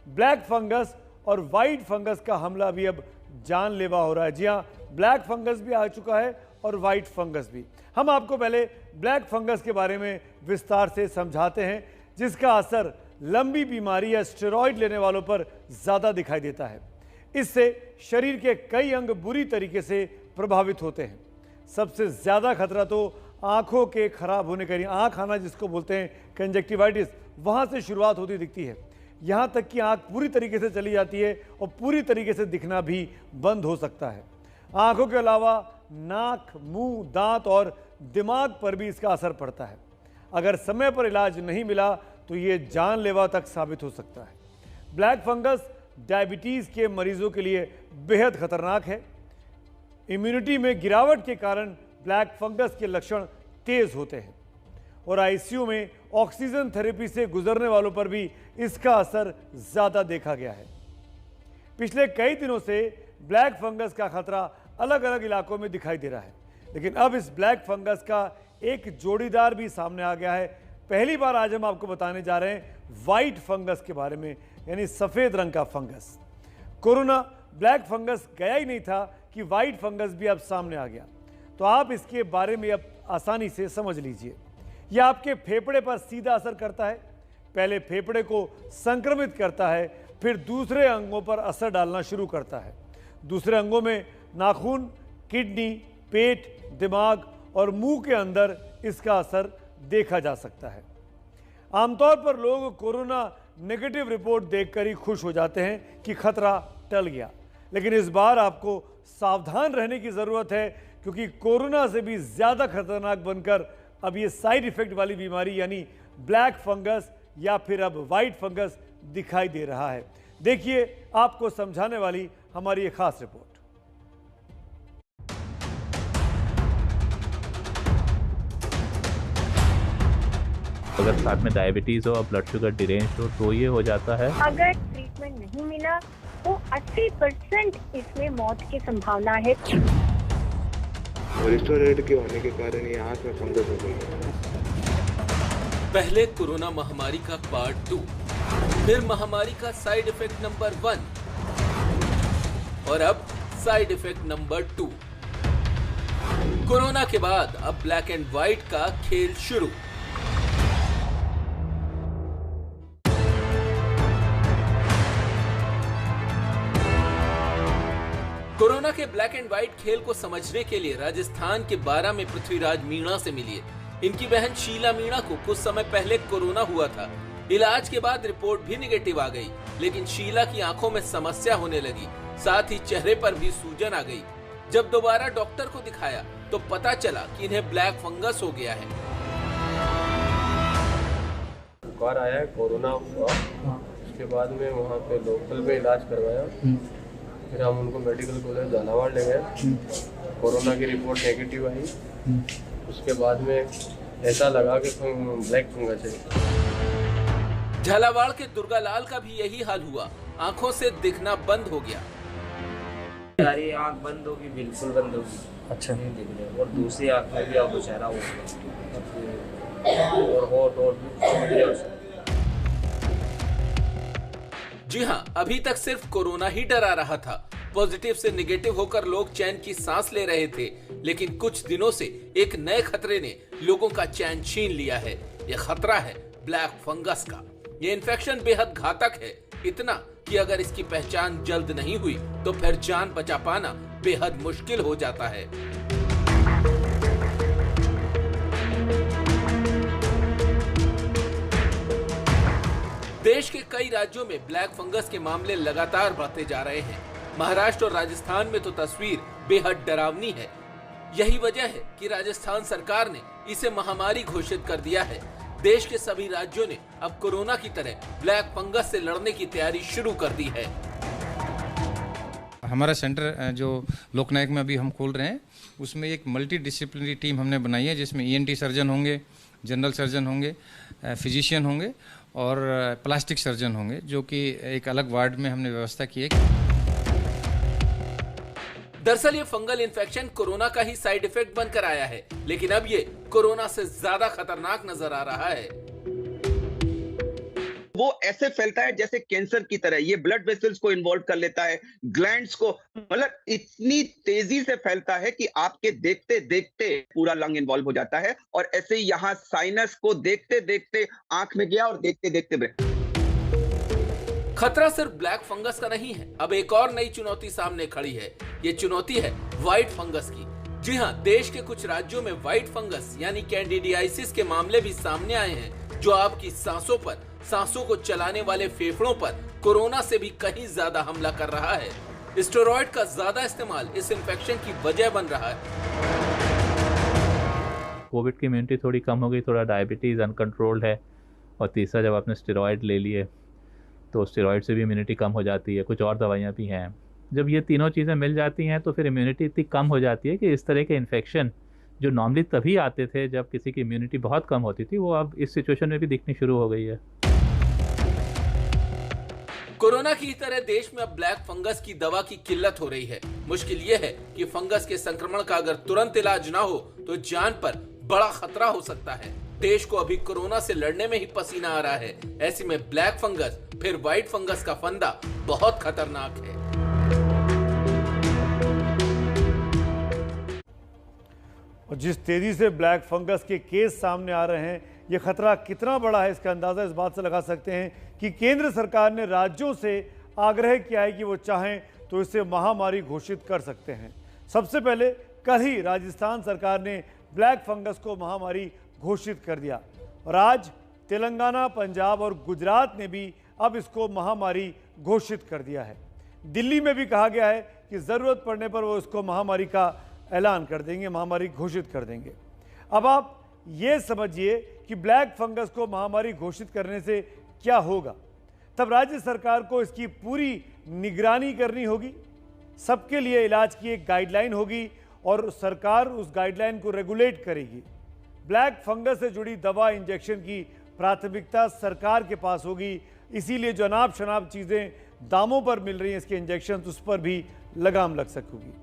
Black fungus और white fungus का हमला भी अब जानलेवा हो रहा है। जी हाँ, ब्लैक फंगस भी आ चुका है और वाइट फंगस भी। हम आपको पहले ब्लैक फंगस के बारे में विस्तार से समझाते हैं, जिसका असर लंबी बीमारी या स्टेरॉइड लेने वालों पर ज़्यादा दिखाई देता है। इससे शरीर के कई अंग बुरी तरीके से प्रभावित होते हैं। सबसे ज़्यादा खतरा तो आंखों के खराब होने का, आंख आना जिसको बोलते हैं कंजक्टिवाइटिस, वहाँ से शुरुआत होती दिखती है। यहाँ तक कि आंख पूरी तरीके से चली जाती है और पूरी तरीके से दिखना भी बंद हो सकता है। आंखों के अलावा नाक, मुंह, दांत और दिमाग पर भी इसका असर पड़ता है। अगर समय पर इलाज नहीं मिला तो ये जानलेवा तक साबित हो सकता है। ब्लैक फंगस डायबिटीज़ के मरीजों के लिए बेहद खतरनाक है। इम्यूनिटी में गिरावट के कारण ब्लैक फंगस के लक्षण तेज होते हैं और आईसीयू में ऑक्सीजन थेरेपी से गुजरने वालों पर भी इसका असर ज़्यादा देखा गया है। पिछले कई दिनों से ब्लैक फंगस का खतरा अलग अलग इलाकों में दिखाई दे रहा है, लेकिन अब इस ब्लैक फंगस का एक जोड़ीदार भी सामने आ गया है। पहली बार आज हम आपको बताने जा रहे हैं वाइट फंगस के बारे में, यानी सफ़ेद रंग का फंगस। कोरोना ब्लैक फंगस गया ही नहीं था कि वाइट फंगस भी अब सामने आ गया। तो आप इसके बारे में अब आसानी से समझ लीजिए। यह आपके फेफड़े पर सीधा असर करता है। पहले फेफड़े को संक्रमित करता है, फिर दूसरे अंगों पर असर डालना शुरू करता है। दूसरे अंगों में नाखून, किडनी, पेट, दिमाग और मुंह के अंदर इसका असर देखा जा सकता है। आमतौर पर लोग कोरोना नेगेटिव रिपोर्ट देखकर ही खुश हो जाते हैं कि खतरा टल गया, लेकिन इस बार आपको सावधान रहने की ज़रूरत है, क्योंकि कोरोना से भी ज़्यादा खतरनाक बनकर अब ये साइड इफेक्ट वाली बीमारी यानी ब्लैक फंगस या फिर अब वाइट फंगस दिखाई दे रहा है। देखिए आपको समझाने वाली हमारी एक खास रिपोर्ट। अगर साथ में डायबिटीज हो और ब्लड शुगर डिरेंज हो तो ये हो जाता है। अगर ट्रीटमेंट नहीं मिला तो 80% इसमें मौत की संभावना है। रेड के होने के कारण ये आंख में फंगस हो गई। पहले कोरोना महामारी का पार्ट 2, फिर महामारी का साइड इफेक्ट नंबर 1 और अब साइड इफेक्ट नंबर 2। कोरोना के बाद अब ब्लैक एंड व्हाइट का खेल शुरू। कोरोना के ब्लैक एंड व्हाइट खेल को समझने के लिए राजस्थान के बारां में पृथ्वीराज मीणा से मिलिए। इनकी बहन शीला मीणा को कुछ समय पहले कोरोना हुआ था। इलाज के बाद रिपोर्ट भी निगेटिव आ गई, लेकिन शीला की आंखों में समस्या होने लगी, साथ ही चेहरे पर भी सूजन आ गई। जब दोबारा डॉक्टर को दिखाया तो पता चला कि इन्हें ब्लैक फंगस हो गया है। बुखार आया, कोरोना हुआ, उसके बाद में वहाँ पे लोकल में इलाज करवाया। फिर हम उनको मेडिकल कॉलेज झालावाड़ ले गए। कोरोना की रिपोर्ट नेगेटिव आई। उसके बाद में ऐसा लगा कि ब्लैक फंगस है। झालावाड़ के दुर्गालाल का भी यही हाल हुआ, आंखों से दिखना बंद हो गया। यारी आंख बंद होगी, बिल्कुल बंद होगी। अच्छा, नहीं दिख रहा। और दूसरी आंख में भी आपको चेहरा हो और होठ और जी हाँ, अभी तक सिर्फ कोरोना ही डरा रहा था। पॉजिटिव से नेगेटिव होकर लोग चैन की सांस ले रहे थे, लेकिन कुछ दिनों से एक नए खतरे ने लोगों का चैन छीन लिया है। यह खतरा है ब्लैक फंगस का। यह इन्फेक्शन बेहद घातक है, इतना कि अगर इसकी पहचान जल्द नहीं हुई तो फिर जान बचा पाना बेहद मुश्किल हो जाता है। देश के कई राज्यों में ब्लैक फंगस के मामले लगातार बढ़ते जा रहे हैं। महाराष्ट्र और राजस्थान में तो तस्वीर बेहद डरावनी है। यही वजह है कि राजस्थान सरकार ने इसे महामारी घोषित कर दिया है। देश के सभी राज्यों ने अब कोरोना की तरह ब्लैक फंगस से लड़ने की तैयारी शुरू कर दी है। हमारा सेंटर जो लोकनायक में अभी हम खोल रहे हैं, उसमें एक मल्टी डिसिप्लिनरी टीम हमने बनाई है, जिसमें ईएनटी सर्जन होंगे, जनरल सर्जन होंगे, फिजिशियन होंगे और प्लास्टिक सर्जन होंगे, जो कि एक अलग वार्ड में हमने व्यवस्था की है। दरअसल ये फंगल इन्फेक्शन कोरोना का ही साइड इफेक्ट बनकर आया है, लेकिन अब ये कोरोना से ज्यादा खतरनाक नजर आ रहा है। वो ऐसे फैलता है जैसे कैंसर की तरह। ये ब्लड वेसल्स को इन्वॉल्व कर लेता है, ग्लैंड्स को, मतलब इतनी तेजी से फैलता है कि आपके देखते देखते पूरा लंग इन्वॉल्व हो जाता है। और ऐसे ही यहाँ साइनस को देखते देखते आंख में गया और देखते देखते खतरा सिर्फ ब्लैक फंगस का नहीं है, अब एक और नई चुनौती सामने खड़ी है। ये चुनौती है व्हाइट फंगस की। जी हाँ, देश के कुछ राज्यों में व्हाइट फंगस यानी कैंडिडियासिस के मामले भी सामने आए हैं, जो आपकी सांसों को चलाने वाले फेफड़ों पर कोरोना से भी कहीं ज्यादा हमला कर रहा है। स्टेरॉइड का ज्यादा इस्तेमाल इस इन्फेक्शन की वजह बन रहा है। कोविड की इम्यूनिटी थोड़ी कम हो गई, थोड़ा डायबिटीज़ अनकंट्रोल्ड है, और तीसरा जब आपने स्टेरॉइड ले लिए तो स्टेरॉइड से भी इम्यूनिटी कम हो जाती है। कुछ और दवाइयाँ भी हैं। जब ये तीनों चीज़ें मिल जाती हैं तो फिर इम्यूनिटी इतनी कम हो जाती है कि इस तरह के इन्फेक्शन जो नॉर्मली तभी आते थे जब किसी की इम्यूनिटी बहुत कम होती थी, वो अब इस सिचुएशन में भी दिखनी शुरू हो गई है। कोरोना की तरह देश में अब ब्लैक फंगस की दवा की किल्लत हो रही है। मुश्किल ये है कि फंगस के संक्रमण का अगर तुरंत इलाज ना हो तो जान पर बड़ा खतरा हो सकता है। देश को अभी कोरोना से लड़ने में ही पसीना आ रहा है। ऐसे में ब्लैक फंगस फिर व्हाइट फंगस का फंदा बहुत खतरनाक है। और जिस तेजी से ब्लैक फंगस के केस सामने आ रहे हैं, ये खतरा कितना बड़ा है इसका अंदाजा इस बात से लगा सकते हैं कि केंद्र सरकार ने राज्यों से आग्रह किया है कि वो चाहें तो इसे महामारी घोषित कर सकते हैं। सबसे पहले कल ही राजस्थान सरकार ने ब्लैक फंगस को महामारी घोषित कर दिया और आज तेलंगाना, पंजाब और गुजरात ने भी अब इसको महामारी घोषित कर दिया है। दिल्ली में भी कहा गया है कि ज़रूरत पड़ने पर वो इसको महामारी का ऐलान कर देंगे, महामारी घोषित कर देंगे। अब आप ये समझिए कि ब्लैक फंगस को महामारी घोषित करने से क्या होगा। तब राज्य सरकार को इसकी पूरी निगरानी करनी होगी, सबके लिए इलाज की एक गाइडलाइन होगी और सरकार उस गाइडलाइन को रेगुलेट करेगी। ब्लैक फंगस से जुड़ी दवा इंजेक्शन की प्राथमिकता सरकार के पास होगी, इसीलिए जो अनाप शनाप चीज़ें दामों पर मिल रही हैं इसके इंजेक्शन, उस पर भी लगाम लग सकेगी।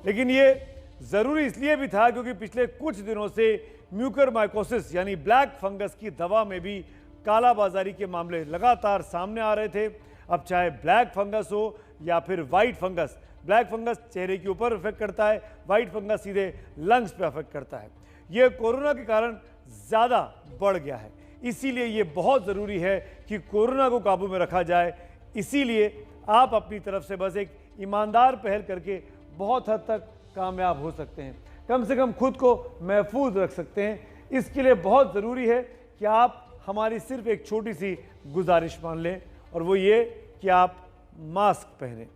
लेकिन ये ज़रूरी इसलिए भी था क्योंकि पिछले कुछ दिनों से म्यूकरमाइकोसिस यानी ब्लैक फंगस की दवा में भी कालाबाजारी के मामले लगातार सामने आ रहे थे। अब चाहे ब्लैक फंगस हो या फिर वाइट फंगस, ब्लैक फंगस चेहरे के ऊपर इफेक्ट करता है, वाइट फंगस सीधे लंग्स पे अफेक्ट करता है। ये कोरोना के कारण ज़्यादा बढ़ गया है, इसीलिए ये बहुत ज़रूरी है कि कोरोना को काबू में रखा जाए। इसीलिए आप अपनी तरफ से बस एक ईमानदार पहल करके बहुत हद तक कामयाब हो सकते हैं, कम से कम खुद को महफूज रख सकते हैं। इसके लिए बहुत ज़रूरी है कि आप हमारी सिर्फ एक छोटी सी गुजारिश मान लें, और वो ये कि आप मास्क पहनें।